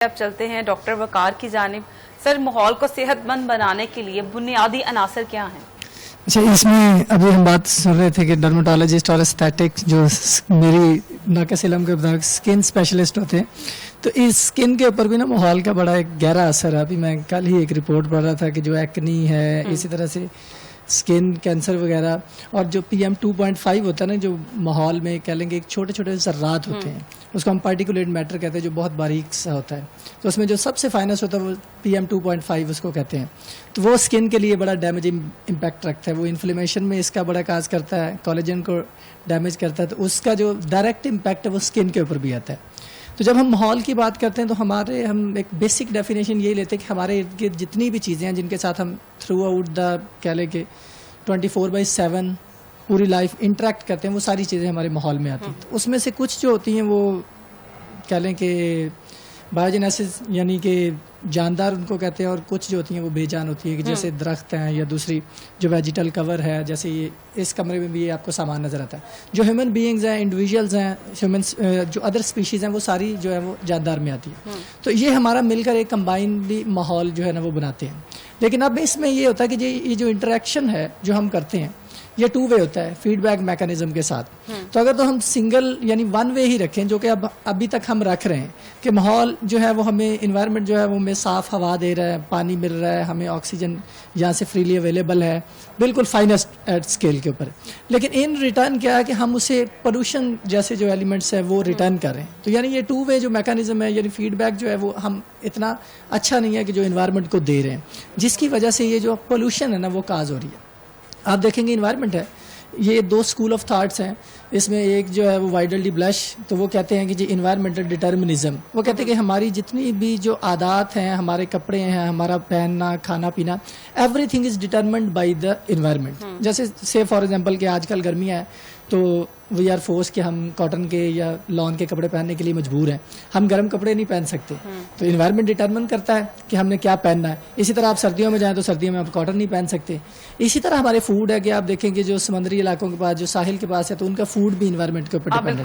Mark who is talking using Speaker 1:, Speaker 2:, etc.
Speaker 1: اب چلتے ہیں ڈاکٹر وقار کی جانب. سر، ماحول کو صحت مند بنانے کے لیے بنیادی عناصر کیا ہیں؟
Speaker 2: اچھا، اس میں ابھی ہم بات سن رہے تھے کہ ڈرماٹولوجسٹ اور استھیٹک جو میری ناقص علم کے مطابق اسکن اسپیشلسٹ ہوتے ہیں، تو اس اسکن کے اوپر بھی نا ماحول کا بڑا ایک گہرا اثر ہے. ابھی میں کل ہی ایک رپورٹ پڑھ رہا تھا کہ جو ایکنی ہے، اسی طرح سے اسکن کینسر وغیرہ، اور جو PM 2.5 ہوتا ہے نا، جو ماحول میں کہہ لیں گے ایک چھوٹے چھوٹے ذرات ہوتے ہیں، اس کو ہم پارٹیکولیٹ میٹر کہتے ہیں، جو بہت باریک سا ہوتا ہے. تو اس میں جو سب سے فائنس ہوتا ہے وہ PM 2.5 اس کو کہتے ہیں. تو وہ اسکن کے لیے بڑا ڈیمیجنگ امپیکٹ رکھتا ہے. وہ انفلیمیشن میں اس کا بڑا کاز کرتا ہے، کولیجن کو ڈیمیج کرتا ہے. تو اس کا جو ڈائریکٹ امپیکٹ ہے وہ اسکن کے اوپر بھی آتا ہے. تو جب ہم ماحول کی بات کرتے ہیں تو ہم ایک بیسک ڈیفینیشن یہی لیتے ہیں کہ ہمارے ارد گرد جتنی بھی چیزیں ہیں جن کے ساتھ ہم تھرو آؤٹ دا کہہ لیں کہ 24/7 پوری لائف انٹریکٹ کرتے ہیں، وہ ساری چیزیں ہمارے ماحول میں آتی ہیں. تو اس میں سے کچھ جو ہوتی ہیں وہ کہہ لیں کہ بایوجینیسس یعنی کہ جاندار ان کو کہتے ہیں، اور کچھ جو ہوتی ہیں وہ بے جان ہوتی ہے، کہ جیسے درخت ہیں یا دوسری جو ویجیٹل کور ہے. جیسے یہ اس کمرے میں بھی یہ آپ کو سامان نظر آتا ہے. جو ہیومن بینگز ہیں، انڈیویجولز ہیں، ہیومنس جو ادر اسپیشیز ہیں، وہ ساری جو ہے وہ جاندار میں آتی ہے. تو یہ ہمارا مل کر ایک کمبائنڈلی ماحول جو ہے نا وہ بناتے ہیں. لیکن اب اس میں یہ ہوتا ہے کہ یہ جو انٹریکشن ہے جو ہم کرتے ہیں یہ 2 وے ہوتا ہے، فیڈ بیک میکانزم کے ساتھ. تو اگر تو ہم سنگل یعنی 1 وے ہی رکھیں، جو کہ ابھی تک ہم رکھ رہے ہیں کہ ماحول جو ہے وہ ہمیں انوائرمنٹ جو ہے وہ ہمیں صاف ہوا دے رہا ہے، پانی مل رہا ہے، ہمیں آکسیجن یہاں سے فریلی اویلیبل ہے، بالکل فائنسٹ ایٹ اسکیل کے اوپر. لیکن ان ریٹرن کیا ہے کہ ہم اسے پولوشن جیسے جو ایلیمنٹس ہیں وہ ریٹرن کر رہے ہیں. تو یعنی یہ 2 وے جو میکانزم ہے، یعنی فیڈ بیک جو ہے وہ ہم اتنا اچھا نہیں ہے کہ جو انوائرمنٹ کو دے رہے ہیں، جس کی وجہ سے یہ جو پولوشن ہے نا وہ کاز ہو رہی ہے. آپ دیکھیں گے انوائرمنٹ ہے، یہ 2 اسکول آف تھاٹس ہیں. اس میں ایک جو ہے وہ وائڈل ڈی بلش، تو وہ کہتے ہیں کہ جی انوائرمنٹل ڈٹرمنزم. وہ کہتے ہیں کہ ہماری جتنی بھی جو عادات ہیں، ہمارے کپڑے ہیں، ہمارا پہننا، کھانا پینا، every thing is determined by the environment. جیسے سے فار ایگزامپل کہ آج کل گرمیاں ہیں تو وی آر فورس کہ ہم کاٹن کے یا لان کے کپڑے پہننے کے لیے مجبور ہیں. ہم گرم کپڑے نہیں پہن سکتے، تو انوائرمنٹ ڈٹرمن کرتا ہے کہ ہم نے کیا پہننا ہے. اسی طرح آپ سردیوں میں جائیں تو سردیوں میں آپ کاٹن نہیں پہن سکتے. اسی طرح ہمارے فوڈ ہے کہ آپ دیکھیں کہ جو سمندری علاقوں کے پاس، جو ساحل کے پاس ہے، تو ان کا فوڈ بھی انوائرمنٹ کے اوپر ڈپینڈ ہے.